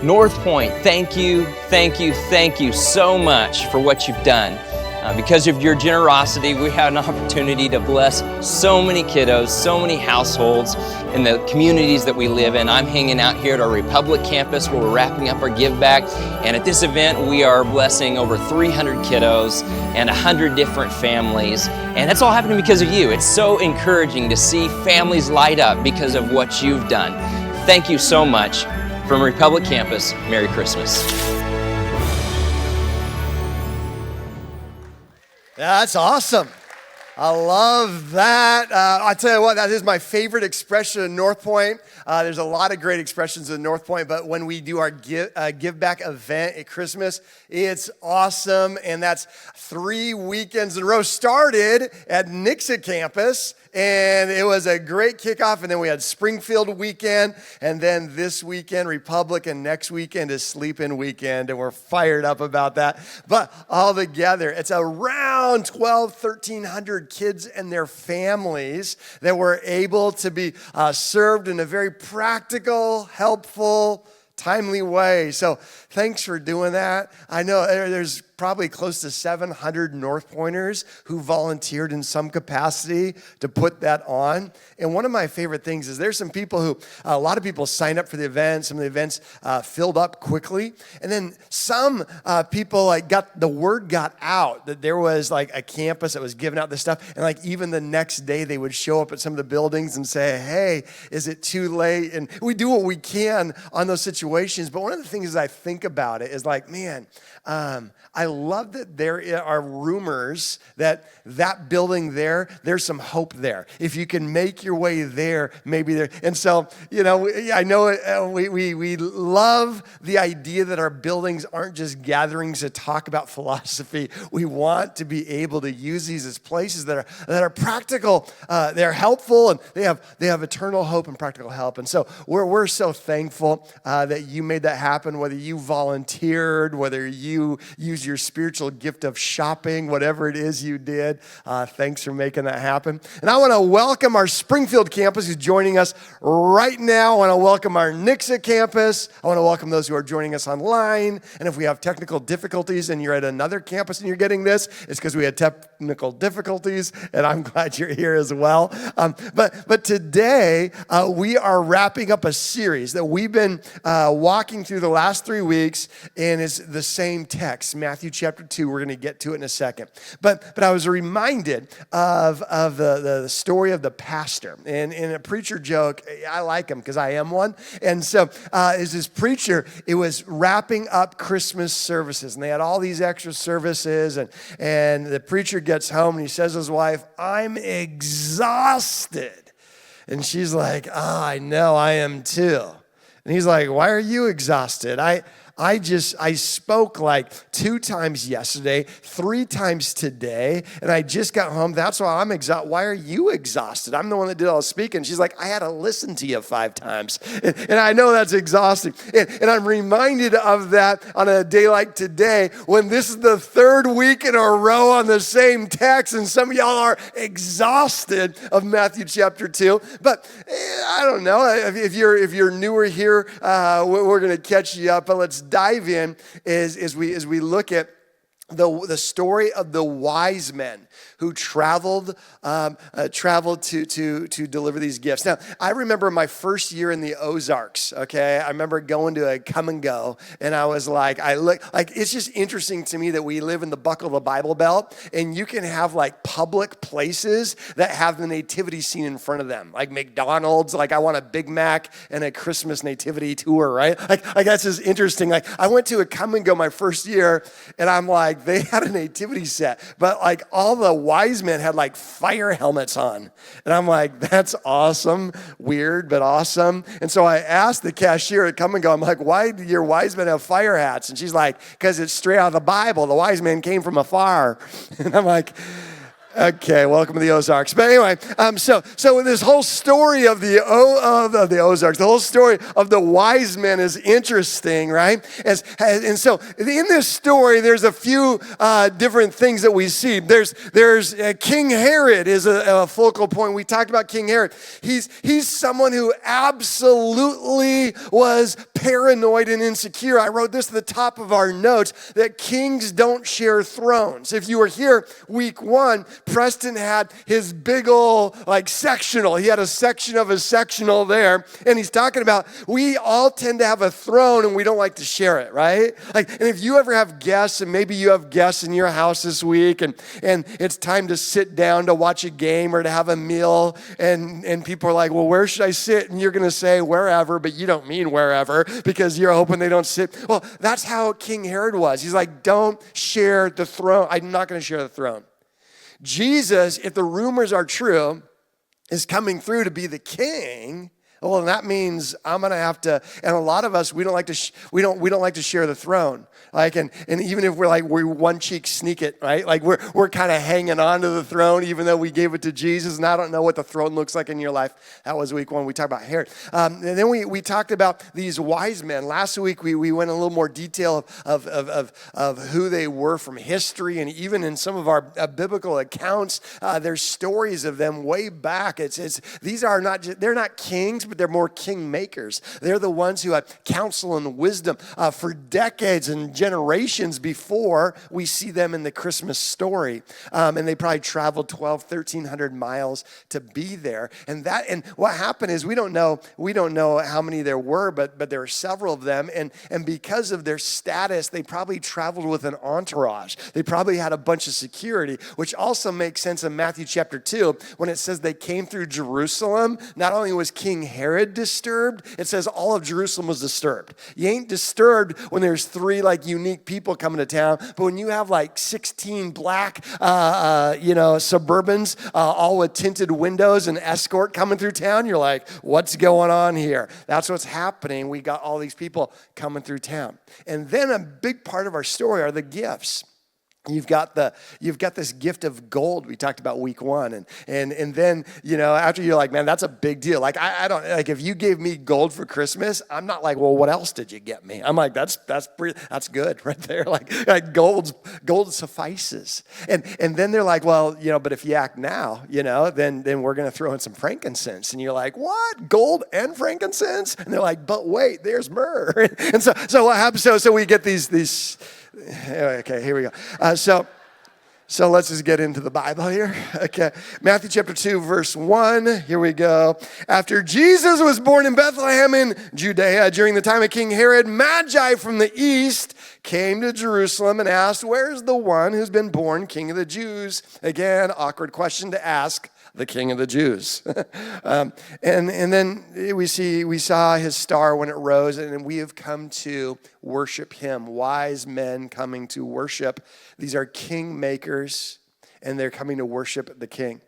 North Point, thank you so much for what you've done. Because of your generosity, we had an opportunity to bless so many kiddos, so many households in the communities that we live in. I'm hanging out here at our Republic campus where we're wrapping up our give back. And at this event, we are blessing over 300 kiddos and 100 different families. And that's all happening because of you. It's so encouraging to see families light up because of what you've done. Thank you so much. From Republic campus, Merry Christmas. Yeah, that's awesome. I love that. I tell you what, that is my favorite expression in North Point. There's a lot of great expressions in North Point, but when we do our give back event at Christmas, it's awesome. And that's 3 weekends in a row. Started at Nixa campus, and it was a great kickoff. And then we had Springfield weekend, and then this weekend, Republic, and next weekend is Sleep-In weekend, and we're fired up about that. But all together, it's around 1,300 kids and their families that were able to be served in a very practical, helpful, timely way. So thanks for doing that. I know there's probably close to 700 North Pointers who volunteered in some capacity to put that on. And one of my favorite things is there's some people who, a lot of people signed up for the event. Some of the events filled up quickly. And then some people the word got out that there was like a campus that was giving out this stuff. And like even the next day they would show up at some of the buildings and say, hey, is it too late? And we do what we can on those situations. But one of the things I think about it is like, man, I love that there are rumors that building there's some hope there. If you can make your way there, maybe there. And so, I know we love the idea that our buildings aren't just gatherings to talk about philosophy. We want to be able to use these as places that are practical, they're helpful, and they have eternal hope and practical help. And so we're so thankful that you made that happen, whether you volunteered, whether you used your spiritual gift of shopping, whatever it is you did. Thanks for making that happen. And I want to welcome our Springfield campus who's joining us right now. I want to welcome our Nixa campus. I want to welcome those who are joining us online. And if we have technical difficulties and you're at another campus and you're getting this, it's because we had technical difficulties, and I'm glad you're here as well. But today, we are wrapping up a series that we've been walking through the last 3 weeks, and it's the same text, Matthew chapter 2. We're going to get to it in a second. But I was reminded of the story of the pastor. And in a preacher joke, I like him because I am one. And so as this preacher, it was wrapping up Christmas services. And they had all these extra services. And the preacher gets home and he says to his wife, I'm exhausted. And she's like, I know, I am too. And he's like, why are you exhausted? I spoke like 2 times yesterday, 3 times today, and I just got home. That's why I'm exhausted. Why are you exhausted? I'm the one that did all the speaking. She's like, I had to listen to you 5 times. And I know that's exhausting. And I'm reminded of that on a day like today when this is the 3rd week in a row on the same text, and some of y'all are exhausted of Matthew chapter 2. But I don't know. If you're newer here, we're going to catch you up. But let's dive in as we look at the story of the wise men who traveled to deliver these gifts. Now, I remember my first year in the Ozarks, okay? I remember going to a come and go, and I was like, it's just interesting to me that we live in the buckle of the Bible Belt, and you can have like public places that have the nativity scene in front of them, like McDonald's, like I want a Big Mac and a Christmas nativity tour, right? Like that's just interesting. Like I went to a come and go my first year, and I'm like, they had a nativity set, but like all the wise men had like fire helmets on. And I'm like, that's awesome. Weird, but awesome. And so I asked the cashier at Come and Go, I'm like, why do your wise men have fire hats? And she's like, because it's straight out of the Bible. The wise men came from afar. And I'm like, Okay, welcome to the Ozarks. But anyway, so this whole story of the Ozarks, the whole story of the wise men is interesting, right? And so in this story, there's a few different things that we see. There's King Herod is a focal point. We talked about King Herod. He's someone who absolutely was paranoid and insecure. I wrote this at the top of our notes that kings don't share thrones. If you were here week 1, Preston had his big old sectional. He had a section of his sectional there, and he's talking about we all tend to have a throne and we don't like to share it, right? And if you ever have guests, and maybe you have guests in your house this week, and it's time to sit down to watch a game or to have a meal, and people are like, well, where should I sit? And you're going to say wherever, but you don't mean wherever because you're hoping they don't sit. Well, that's how King Herod was. He's like, don't share the throne. I'm not going to share the throne. Jesus, if the rumors are true, is coming through to be the king. Well, that means I'm gonna have to. And a lot of us, we don't like to. We don't like to share the throne. And even if we're one cheek sneak it, right? We're kind of hanging on to the throne, even though we gave it to Jesus. And I don't know what the throne looks like in your life. That was week 1. We talked about Herod, and then we talked about these wise men. Last week we went in a little more detail of who they were from history, and even in some of our biblical accounts, there's stories of them way back. These are not they're not kings, but they're more king makers. They're the ones who had counsel and wisdom for decades and generations before we see them in the Christmas story. And they probably traveled 1,300 miles to be there. And what happened is we don't know how many there were, but there were several of them. And because of their status, they probably traveled with an entourage. They probably had a bunch of security, which also makes sense in Matthew chapter 2 when it says they came through Jerusalem. Not only was King Herod disturbed, it says all of Jerusalem was disturbed. You ain't disturbed when there's 3 unique people coming to town, but when you have 16 black Suburbans all with tinted windows and escort coming through town, you're like, what's going on here? That's what's happening. We got all these people coming through town. And then a big part of our story are the gifts. You've got this gift of gold we talked about week 1, and then after you're like, man, that's a big deal. I don't if you gave me gold for Christmas, I'm not like, well, what else did you get me? I'm like, that's good right there. Gold suffices. And then they're like, well, but if you act now, then we're gonna throw in some frankincense. And you're like, what? Gold and frankincense? And they're like, but wait, there's myrrh. And so what happens? So we get these. Okay, here we go. So let's just get into the Bible here. Okay, Matthew chapter 2, verse 1. Here we go. After Jesus was born in Bethlehem in Judea during the time of King Herod, Magi from the east came to Jerusalem and asked, "Where's the one who's been born King of the Jews?" Again, awkward question to ask. The King of the Jews. And then we saw his star when it rose, and we have come to worship him. Wise men coming to worship. These are king makers, and they're coming to worship the king.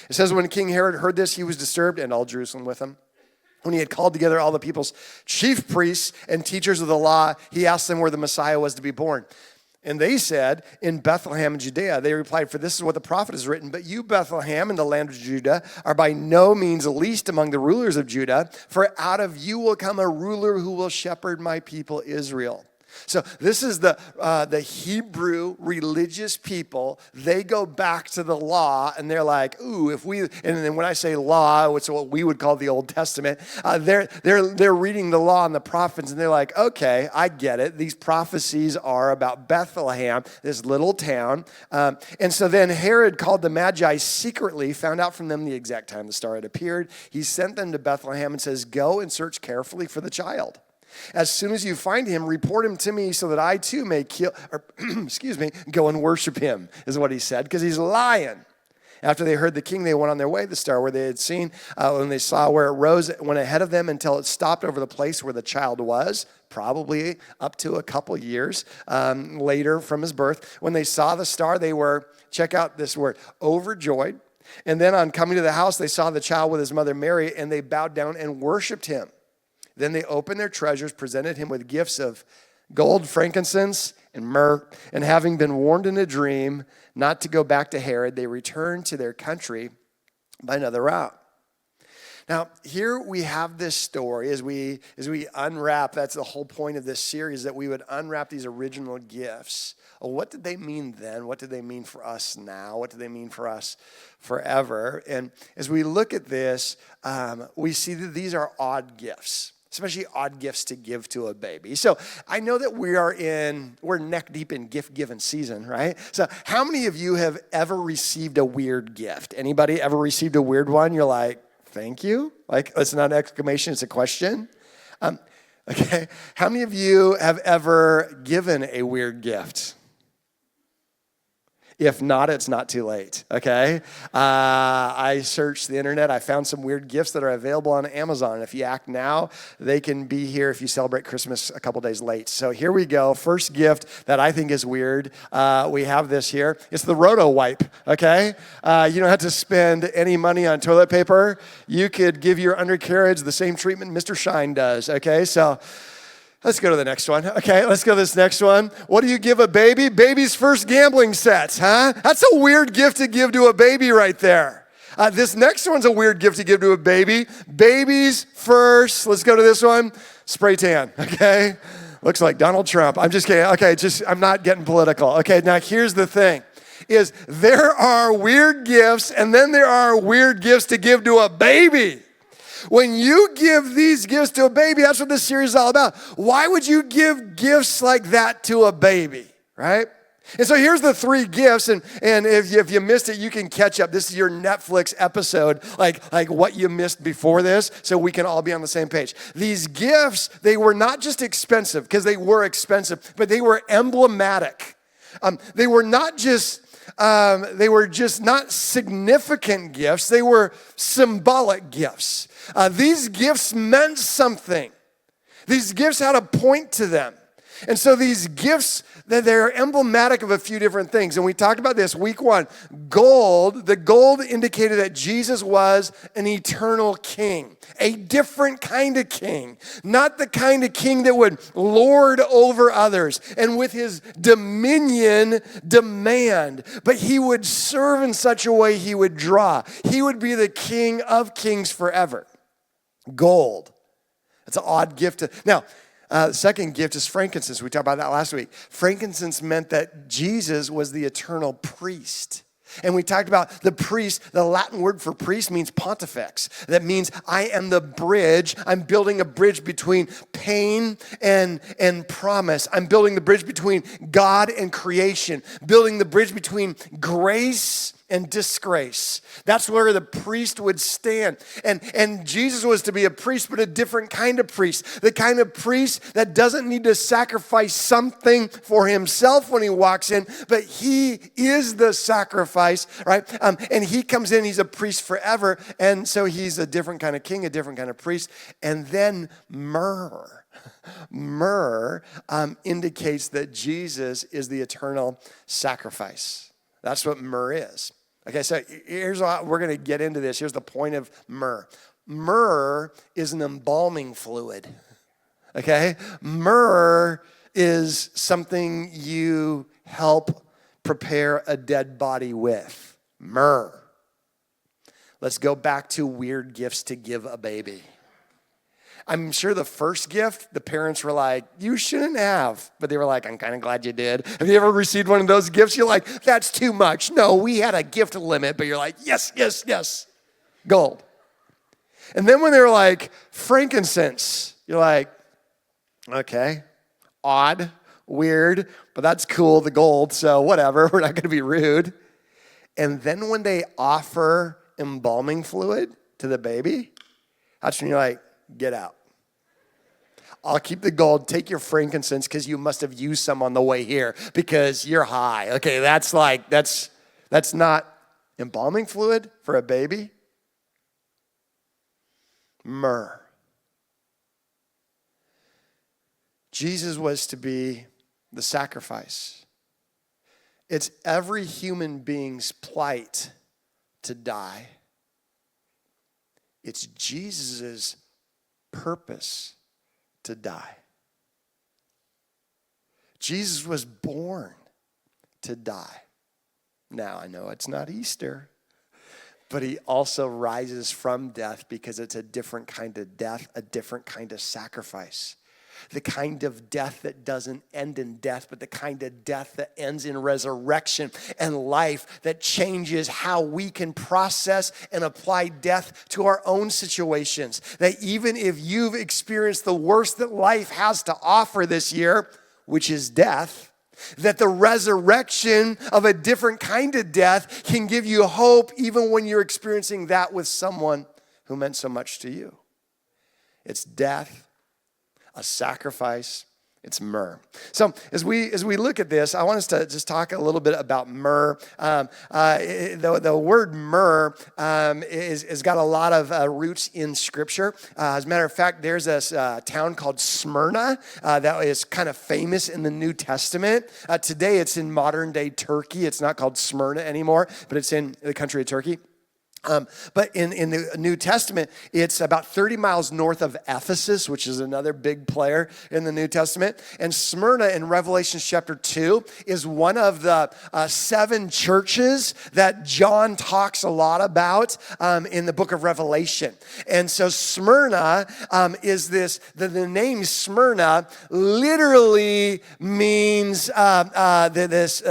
It says when King Herod heard this, he was disturbed, and all Jerusalem with him. When he had called together all the people's chief priests and teachers of the law, he asked them where the Messiah was to be born. And they said, in Bethlehem in Judea. They replied, for this is what the prophet has written. But you, Bethlehem, in the land of Judah, are by no means least among the rulers of Judah. For out of you will come a ruler who will shepherd my people Israel. So this is the Hebrew religious people. They go back to the law, and they're like, ooh, and then when I say law, it's what we would call the Old Testament. They're reading the law and the prophets, and they're like, okay, I get it. These prophecies are about Bethlehem, this little town. And so then Herod called the Magi secretly, found out from them the exact time the star had appeared. He sent them to Bethlehem and says, go and search carefully for the child. As soon as you find him, report him to me so that I too may go and worship him, is what he said, because he's lying. After they heard the king, they went on their way. The star where they had seen, when they saw where it rose, it went ahead of them until it stopped over the place where the child was, probably up to a couple years later from his birth. When they saw the star, they were, check out this word, overjoyed. And then on coming to the house, they saw the child with his mother Mary, and they bowed down and worshiped him. Then they opened their treasures, presented him with gifts of Gold, frankincense, and myrrh. And having been warned in a dream not to go back to Herod, they returned to their country by another route. Now, here we have this story as we unwrap. That's the whole point of this series, that we would unwrap these original gifts. What did they mean then? What did they mean for us now? What do they mean for us forever? And as we look at this, we see that these are odd gifts, especially odd gifts to give to a baby. So I know that we're neck deep in gift giving season, right? So how many of you have ever received a weird gift? Anybody ever received a weird one? You're like, thank you? Like, it's not an exclamation, it's a question. Okay. How many of you have ever given a weird gift? If not, it's not too late, okay? I searched the internet. I found some weird gifts that are available on Amazon. If you act now, they can be here if you celebrate Christmas a couple days late. So here we go. First gift that I think is weird. We have this here. It's the Roto Wipe, okay? You don't have to spend any money on toilet paper. You could give your undercarriage the same treatment Mr. Shine does, okay? So let's go to the next one. Okay, let's go to this next one. What do you give a baby? Baby's first gambling sets, huh? That's a weird gift to give to a baby right there. This next one's a weird gift to give to a baby. Baby's first, let's go to this one, spray tan, okay? Looks like Donald Trump. I'm just kidding. Okay, I'm not getting political. Okay, now here's the thing. Is there are weird gifts, and then there are weird gifts to give to a baby. When you give these gifts to a baby, that's what this series is all about. Why would you give gifts like that to a baby, right? And so here's the three gifts, and if you missed it, you can catch up. This is your Netflix episode, like what you missed before this, so we can all be on the same page. These gifts, they were not just expensive, because they were expensive, but they were emblematic. They were just not significant gifts. They were symbolic gifts. These gifts meant something. These gifts had a point to them. And so these gifts, they're emblematic of a few different things. And we talked about this week one. The gold indicated that Jesus was an eternal king, a different kind of king, not the kind of king that would lord over others and with his dominion demand, but he would serve in such a way he would draw. He would be the King of kings forever. Gold. That's an odd gift. Now, the second gift is frankincense. We talked about that last week. Frankincense meant that Jesus was the eternal priest. And we talked about the priest. The Latin word for priest means pontifex. That means I am the bridge. I'm building a bridge between pain and promise. I'm building the bridge between God and creation. Building the bridge between grace and disgrace. That's where the priest would stand. And Jesus was to be a priest, but a different kind of priest. The kind of priest that doesn't need to sacrifice something for himself when he walks in, but he is the sacrifice, right? And he comes in, he's a priest forever. And so he's a different kind of king, a different kind of priest. And then myrrh. Myrrh indicates that Jesus is the eternal sacrifice. That's what myrrh is. Okay, so here's what we're going to get into this. Here's the point of myrrh. Myrrh is an embalming fluid. Okay? Myrrh is something you help prepare a dead body with. Myrrh. Let's go back to weird gifts to give a baby. I'm sure the first gift, the parents were like, you shouldn't have. But they were like, I'm kind of glad you did. Have you ever received one of those gifts? You're like, that's too much. No, we had a gift limit. But you're like, yes, yes, yes. Gold. And then when they were like, frankincense, you're like, okay, odd, weird, but that's cool, the gold, so whatever. We're not going to be rude. And then when they offer embalming fluid to the baby, that's when you're like, get out. I'll keep the gold, take your frankincense because you must have used some on the way here because you're high. Okay, that's not embalming fluid for a baby. Myrrh. Jesus was to be the sacrifice. It's every human being's plight to die. It's Jesus' purpose to die. Jesus was born to die. Now, I know it's not Easter, but he also rises from death because it's a different kind of death, a different kind of sacrifice. The kind of death that doesn't end in death, but the kind of death that ends in resurrection and life that changes how we can process and apply death to our own situations. That even if you've experienced the worst that life has to offer this year, which is death, that the resurrection of a different kind of death can give you hope even when you're experiencing that with someone who meant so much to you. It's death, a sacrifice. It's myrrh. So as we look at this, I want us to just talk a little bit about myrrh. The word myrrh is got a lot of roots in Scripture. As a matter of fact, there's this town called Smyrna that is kind of famous in the New Testament. Today it's in modern day Turkey. It's not called Smyrna anymore, but it's in the country of Turkey. But in the New Testament, it's about 30 miles north of Ephesus, which is another big player in the New Testament. And Smyrna in Revelation chapter 2 is one of the 7 churches that John talks a lot about in the book of Revelation. And so Smyrna is this, the name Smyrna literally means this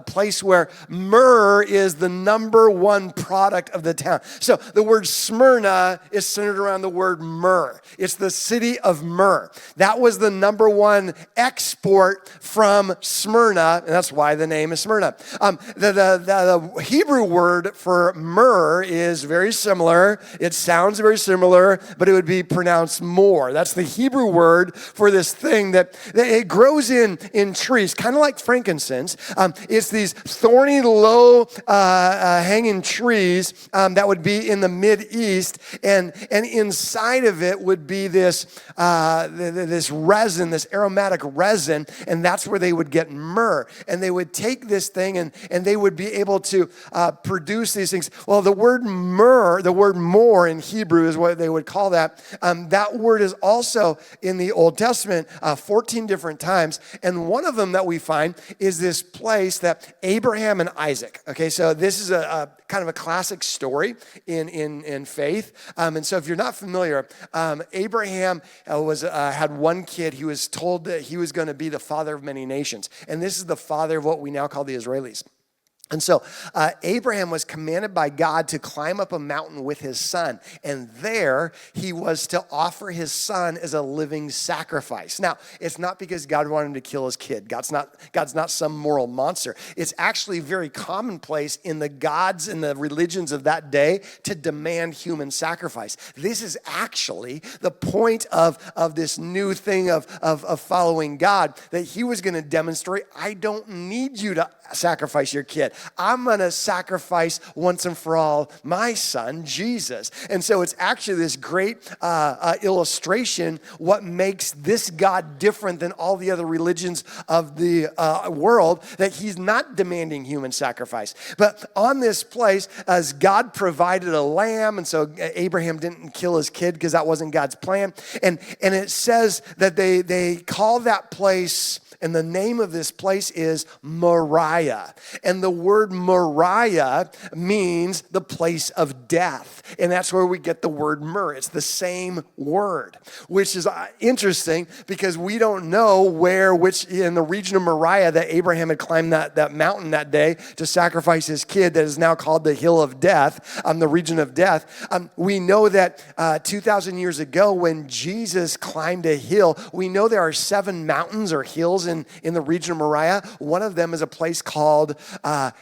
place where myrrh is the number one product of the town. So the word Smyrna is centered around the word myrrh. It's the city of myrrh. That was the number one export from Smyrna, and that's why the name is Smyrna. The Hebrew word for myrrh is very similar. It sounds very similar, but it would be pronounced more. That's the Hebrew word for this thing that it grows in trees, kind of like frankincense. It's these thorny, low hanging trees that would be in the Mideast, and inside of it would be this resin, this aromatic resin, and that's where they would get myrrh. And they would take this thing and they would be able to produce these things. Well, the word myrrh, the word more in Hebrew is what they would call that. That word is also in the Old Testament 14 different times, and one of them that we find is this place that Abraham and Isaac. Okay, so this is a kind of a classic story in faith. And so if you're not familiar, Abraham had one kid. He was told that he was going to be the father of many nations. And this is the father of what we now call the Israelis. And so Abraham was commanded by God to climb up a mountain with his son. And there he was to offer his son as a living sacrifice. Now, it's not because God wanted him to kill his kid. God's not some moral monster. It's actually very commonplace in the gods and the religions of that day to demand human sacrifice. This is actually the point of this new thing of following God, that he was going to demonstrate, I don't need you to sacrifice your kid. I'm going to sacrifice once and for all my son, Jesus. And so it's actually this great illustration what makes this God different than all the other religions of the world, that he's not demanding human sacrifice. But on this place, as God provided a lamb, and so Abraham didn't kill his kid because that wasn't God's plan. And it says that they call that place, and the name of this place is Moriah. And the word Moriah means the place of death. And that's where we get the word myrrh. It's the same word, which is interesting because we don't know which in the region of Moriah that Abraham had climbed that mountain that day to sacrifice his kid that is now called the Hill of Death, the region of death. We know that 2,000 years ago when Jesus climbed a hill, we know there are 7 mountains or hills in the region of Moriah. One of them is a place called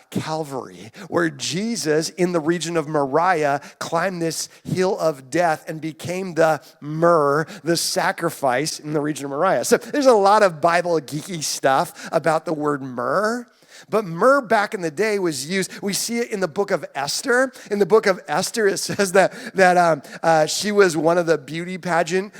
Calvary, where Jesus in the region of Moriah climbed this hill of death and became the myrrh, the sacrifice in the region of Moriah. So there's a lot of Bible geeky stuff about the word myrrh. But myrrh back in the day was used. We see it in the book of Esther. In the book of Esther, it says that she was one of the beauty pageant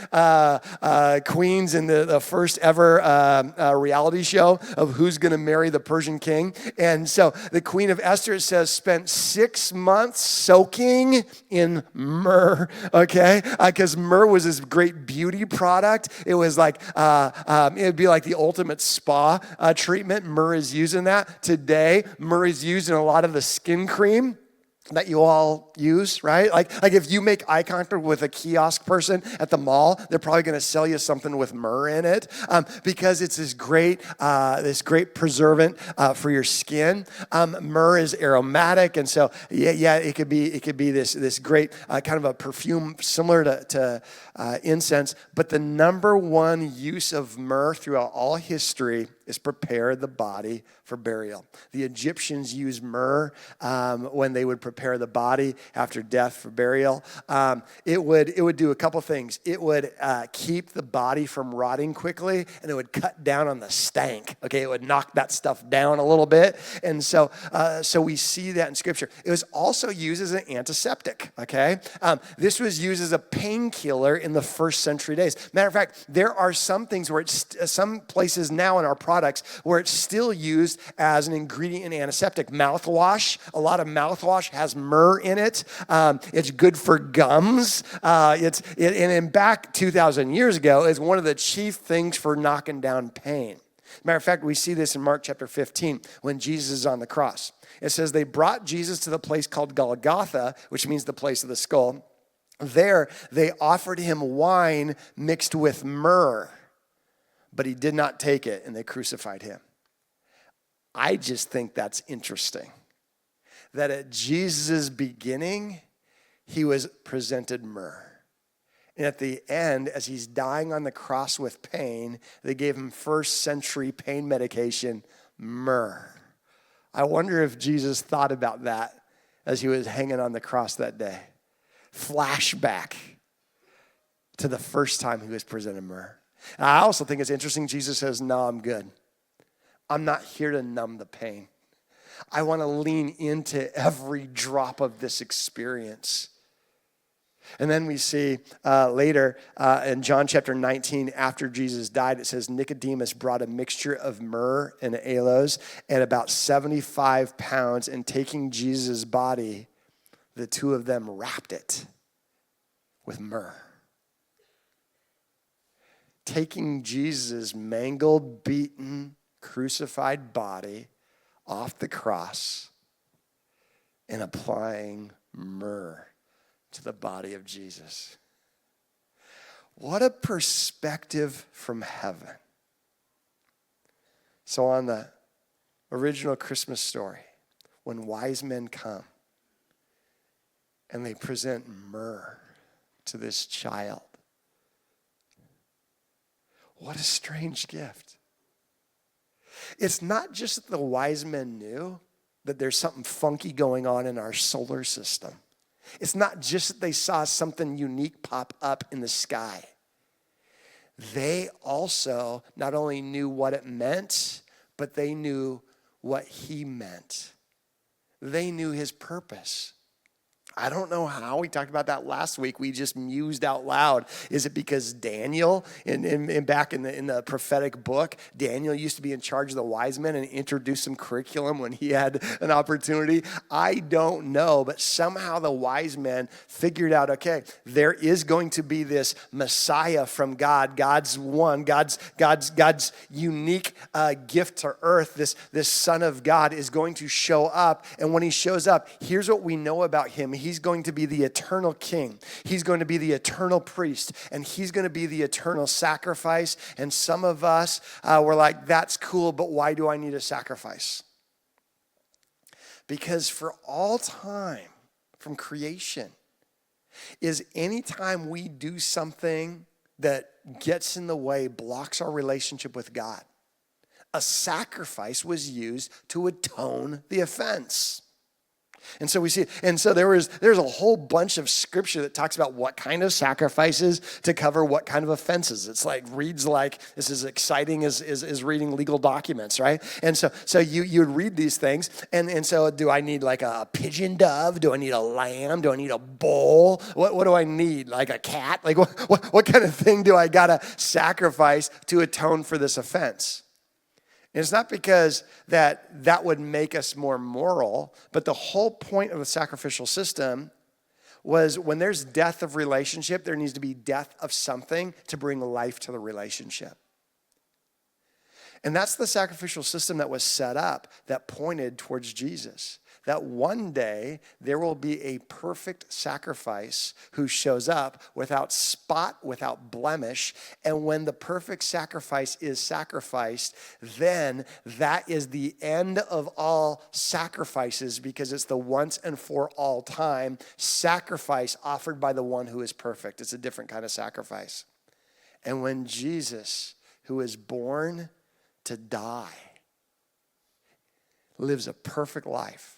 queens in the first ever reality show of who's going to marry the Persian king. And so the queen of Esther, it says, spent 6 months soaking in myrrh, okay? Because myrrh was this great beauty product. It was like, it would be like the ultimate spa treatment. Myrrh is used in that. Today, myrrh is used in a lot of the skin cream that you all use, right? Like if you make eye contact with a kiosk person at the mall, they're probably going to sell you something with myrrh in it because it's this great preservant for your skin. Myrrh is aromatic, and so it could be this great kind of a perfume similar to incense. But the number one use of myrrh throughout all history is prepare the body for burial. The Egyptians used myrrh when they would prepare the body after death for burial. It would do a couple things. It would keep the body from rotting quickly, and it would cut down on the stank. Okay, it would knock that stuff down a little bit, and so we see that in Scripture. It was also used as an antiseptic. Okay, this was used as a painkiller in the first century days. Matter of fact, there are some things where some places now in our products where it's still used as an ingredient in antiseptic. Mouthwash, a lot of mouthwash has myrrh in it. It's good for gums. And back 2,000 years ago, is one of the chief things for knocking down pain. Matter of fact, we see this in Mark chapter 15 when Jesus is on the cross. It says they brought Jesus to the place called Golgotha, which means the place of the skull. There, they offered him wine mixed with myrrh, but he did not take it, and they crucified him. I just think that's interesting, that at Jesus' beginning, he was presented myrrh. And at the end, as he's dying on the cross with pain, they gave him first century pain medication, myrrh. I wonder if Jesus thought about that as he was hanging on the cross that day. Flashback to the first time he was presented myrrh. And I also think it's interesting, Jesus says, no, I'm good. I'm not here to numb the pain. I want to lean into every drop of this experience. And then we see later in John chapter 19, after Jesus died, it says Nicodemus brought a mixture of myrrh and aloes and about 75 pounds, and taking Jesus' body, the two of them wrapped it with myrrh. Taking Jesus' mangled, beaten, crucified body off the cross and applying myrrh to the body of Jesus. What a perspective from heaven. So on the original Christmas story, when wise men come and they present myrrh to this child, what a strange gift. It's not just that the wise men knew that there's something funky going on in our solar system. It's not just that they saw something unique pop up in the sky. They also not only knew what it meant, but they knew what he meant. They knew his purpose. I don't know how. We talked about that last week. We just mused out loud. Is it because Daniel, back in the prophetic book, Daniel used to be in charge of the wise men and introduced some curriculum when he had an opportunity? I don't know, but somehow the wise men figured out, okay, there is going to be this Messiah from God, God's unique gift to earth. This Son of God is going to show up, and when he shows up, here's what we know about him. He's going to be the eternal king. He's going to be the eternal priest, and he's going to be the eternal sacrifice. And some of us were like, that's cool, but why do I need a sacrifice? Because for all time, from creation, is anytime we do something that gets in the way, blocks our relationship with God, a sacrifice was used to atone the offense. And so we see, and so there's a whole bunch of scripture that talks about what kind of sacrifices to cover what kind of offenses. It's like, reads like, this is exciting as reading legal documents, right? And so you would read these things, and so do I need like a pigeon dove? Do I need a lamb? Do I need a bull? What do I need? Like a cat? Like what kind of thing do I gotta sacrifice to atone for this offense? And it's not because that would make us more moral, but the whole point of the sacrificial system was when there's death of relationship, there needs to be death of something to bring life to the relationship. And that's the sacrificial system that was set up that pointed towards Jesus. That one day there will be a perfect sacrifice who shows up without spot, without blemish. And when the perfect sacrifice is sacrificed, then that is the end of all sacrifices, because it's the once and for all time sacrifice offered by the one who is perfect. It's a different kind of sacrifice. And when Jesus, who is born to die, lives a perfect life,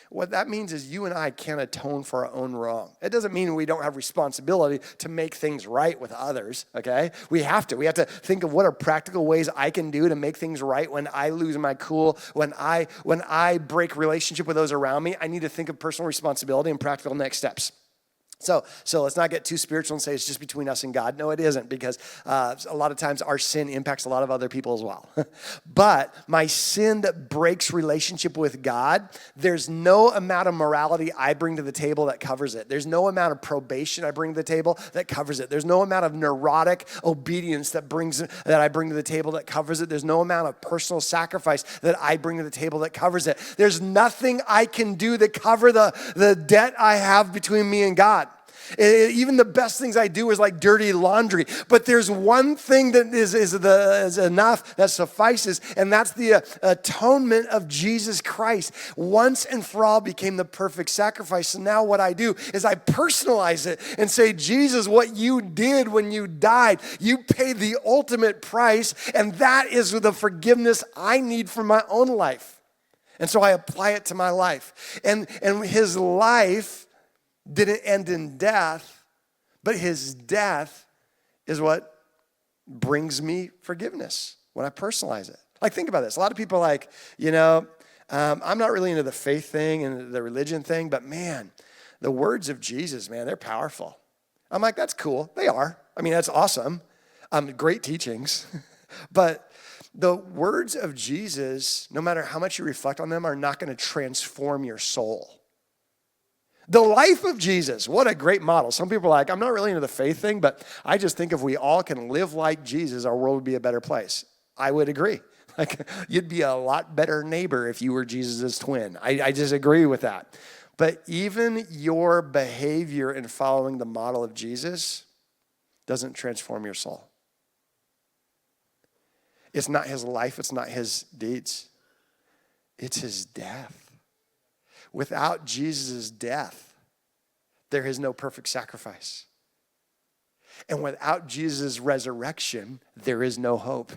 what that means is you and I can't atone for our own wrong. It doesn't mean we don't have responsibility to make things right with others, okay? We have to. We have to think of what are practical ways I can do to make things right when I lose my cool, when I break relationship with those around me. I need to think of personal responsibility and practical next steps. So let's not get too spiritual and say it's just between us and God. No, it isn't, because a lot of times our sin impacts a lot of other people as well. But my sin that breaks relationship with God, there's no amount of morality I bring to the table that covers it. There's no amount of probation I bring to the table that covers it. There's no amount of neurotic obedience that I bring to the table that covers it. There's no amount of personal sacrifice that I bring to the table that covers it. There's nothing I can do to cover the debt I have between me and God. Even the best things I do is like dirty laundry. But there's one thing that is enough, that suffices, and that's the atonement of Jesus Christ. Once and for all became the perfect sacrifice. So now what I do is I personalize it and say, Jesus, what you did when you died, you paid the ultimate price, and that is the forgiveness I need for my own life. And so I apply it to my life. And his life didn't end in death, but his death is what brings me forgiveness when I personalize it. Like, think about this. A lot of people are like, I'm not really into the faith thing and the religion thing, but man, the words of Jesus, man, they're powerful. I'm like, that's cool. They are. I mean, that's awesome. Great teachings. But the words of Jesus, no matter how much you reflect on them, are not going to transform your soul. The life of Jesus, what a great model. Some people are like, I'm not really into the faith thing, but I just think if we all can live like Jesus, our world would be a better place. I would agree. Like, you'd be a lot better neighbor if you were Jesus' twin. I just agree with that. But even your behavior in following the model of Jesus doesn't transform your soul. It's not his life, it's not his deeds. It's his death. Without Jesus' death, there is no perfect sacrifice. And without Jesus' resurrection, there is no hope.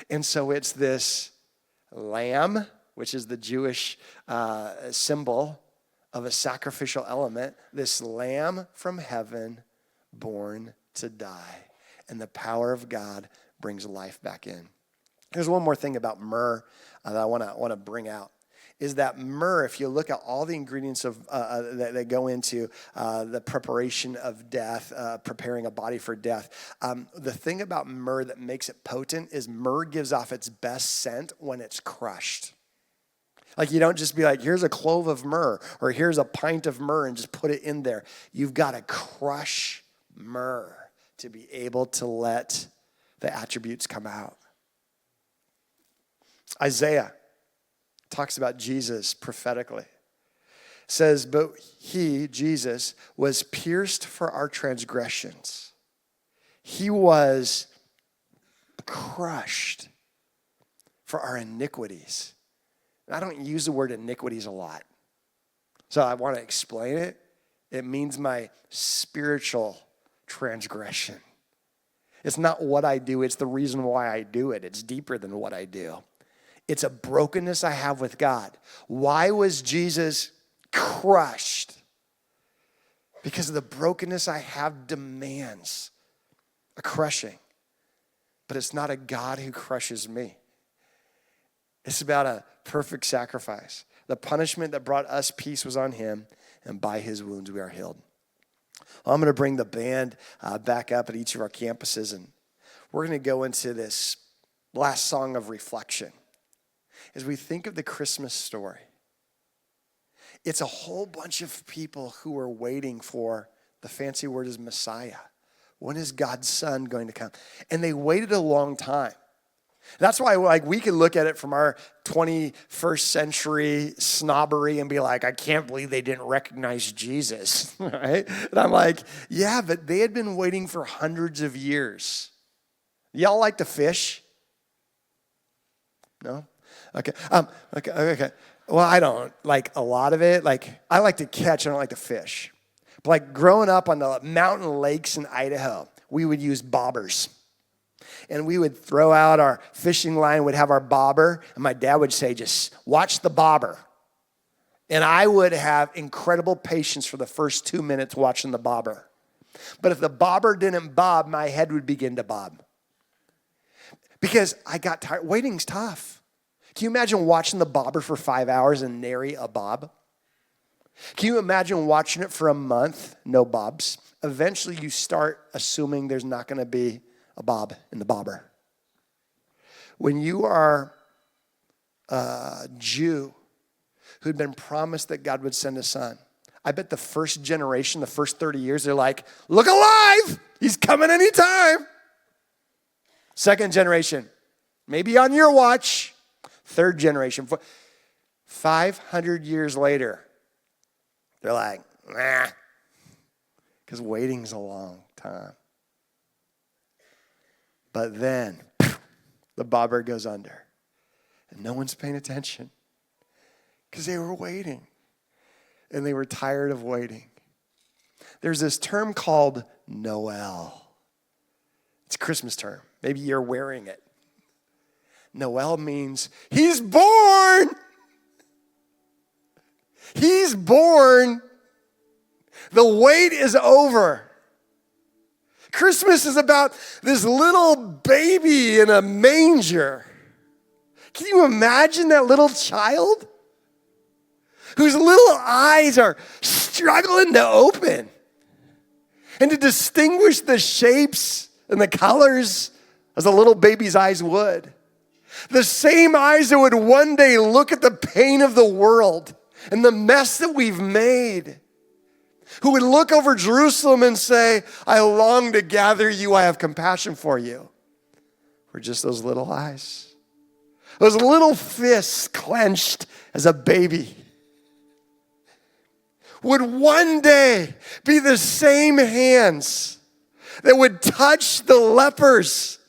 And so it's this lamb, which is the Jewish symbol of a sacrificial element, this lamb from heaven born to die. And the power of God brings life back in. There's one more thing about myrrh that I want to bring out. Is that myrrh, if you look at all the ingredients of that go into the preparation of death, preparing a body for death, the thing about myrrh that makes it potent is myrrh gives off its best scent when it's crushed. Like, you don't just be like, here's a clove of myrrh, or here's a pint of myrrh and just put it in there. You've got to crush myrrh to be able to let the attributes come out. Isaiah talks about Jesus prophetically. Says, but he, Jesus, was pierced for our transgressions. He was crushed for our iniquities. And I don't use the word iniquities a lot. So I want to explain it. It means my spiritual transgression. It's not what I do, it's the reason why I do it. It's deeper than what I do. It's a brokenness I have with God. Why was Jesus crushed? Because of the brokenness I have demands a crushing. But it's not a God who crushes me. It's about a perfect sacrifice. The punishment that brought us peace was on him, and by his wounds we are healed. Well, I'm going to bring the band back up at each of our campuses, and we're going to go into this last song of reflection. As we think of the Christmas story, it's a whole bunch of people who are waiting for, the fancy word is Messiah. When is God's son going to come? And they waited a long time. That's why we can look at it from our 21st century snobbery and be like, I can't believe they didn't recognize Jesus, right? And I'm like, yeah, but they had been waiting for hundreds of years. Y'all like to fish? No? Okay. Okay. Well, I don't like a lot of it. I like to catch, I don't like to fish. But growing up on the mountain lakes in Idaho, we would use bobbers. And we would throw out our fishing line, would have our bobber, and my dad would say, just watch the bobber. And I would have incredible patience for the first 2 minutes watching the bobber. But if the bobber didn't bob, my head would begin to bob. Because I got tired. Waiting's tough. Can you imagine watching the bobber for 5 hours and nary a bob? Can you imagine watching it for a month, no bobs? Eventually you start assuming there's not going to be a bob in the bobber. When you are a Jew who'd been promised that God would send a son, I bet the first generation, the first 30 years, they're like, look alive! He's coming anytime. Second generation, maybe on your watch. Third generation, 500 years later, they're like, nah, because waiting's a long time. But then, the bobber goes under, and no one's paying attention because they were waiting, and they were tired of waiting. There's this term called Noel. It's a Christmas term. Maybe you're wearing it. Noel means he's born. He's born. The wait is over. Christmas is about this little baby in a manger. Can you imagine that little child whose little eyes are struggling to open and to distinguish the shapes and the colors as a little baby's eyes would? The same eyes that would one day look at the pain of the world and the mess that we've made. Who would look over Jerusalem and say, I long to gather you, I have compassion for you. Were just those little eyes. Those little fists clenched as a baby. Would one day be the same hands that would touch the lepers.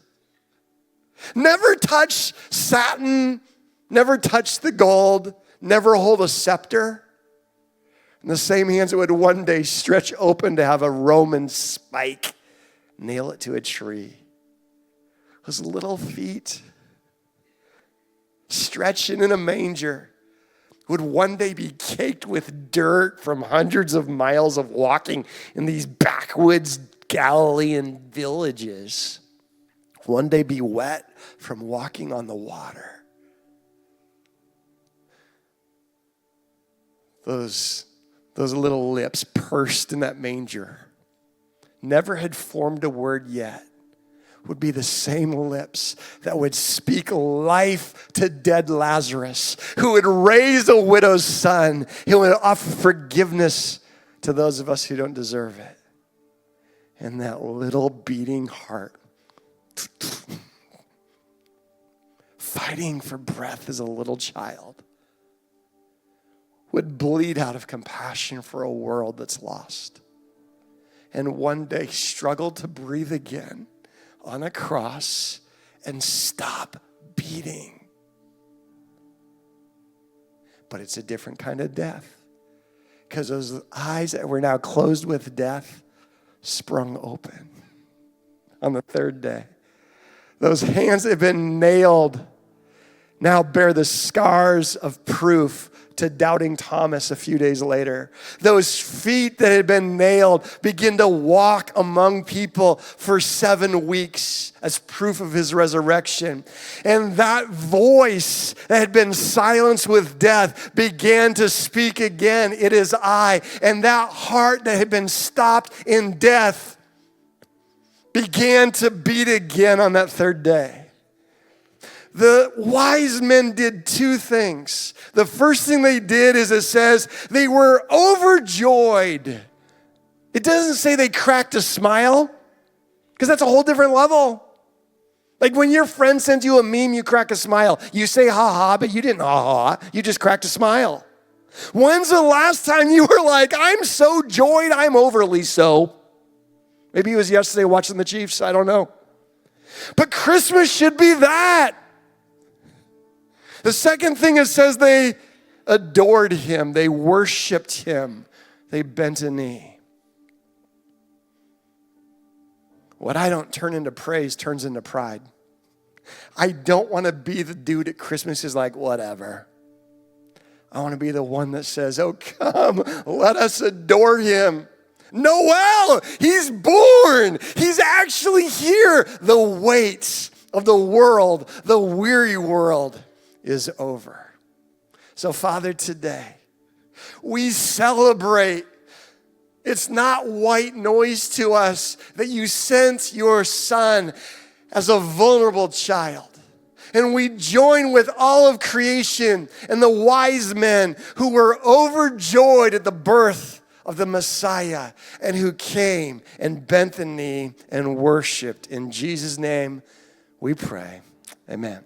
Never touch satin, never touch the gold, never hold a scepter. And the same hands that would one day stretch open to have a Roman spike nail it to a tree. Those little feet stretching in a manger would one day be caked with dirt from hundreds of miles of walking in these backwoods Galilean villages. One day be wet from walking on the water. Those little lips pursed in that manger, never had formed a word yet, would be the same lips that would speak life to dead Lazarus, who would raise a widow's son, who would offer forgiveness to those of us who don't deserve it. And that little beating heart, fighting for breath as a little child, would bleed out of compassion for a world that's lost. And one day struggle to breathe again on a cross and stop beating. But it's a different kind of death. Because those eyes that were now closed with death sprung open on the third day. Those hands that have been nailed now bear the scars of proof to doubting Thomas a few days later. Those feet that had been nailed begin to walk among people for 7 weeks as proof of his resurrection. And that voice that had been silenced with death began to speak again. It is I. And that heart that had been stopped in death began to beat again on that third day. The wise men did 2 things. The first thing they did is it says they were overjoyed. It doesn't say they cracked a smile, because that's a whole different level. Like when your friend sends you a meme, you crack a smile. You say ha ha, but you didn't ha ha. You just cracked a smile. When's the last time you were like, I'm so joyed, I'm overly so? Maybe it was yesterday watching the Chiefs, I don't know. But Christmas should be that. The second thing it says they adored him. They worshiped him. They bent a knee. What I don't turn into praise turns into pride. I don't want to be the dude at Christmas who's like, whatever. I want to be the one that says, oh, come, let us adore him. Noel, he's born. He's actually here. The weight of the world, the weary world, is over. So, Father, today, we celebrate. It's not white noise to us that you sent your son as a vulnerable child. And we join with all of creation and the wise men who were overjoyed at the birth of the Messiah and who came and bent the knee and worshiped. In Jesus' name we pray. Amen.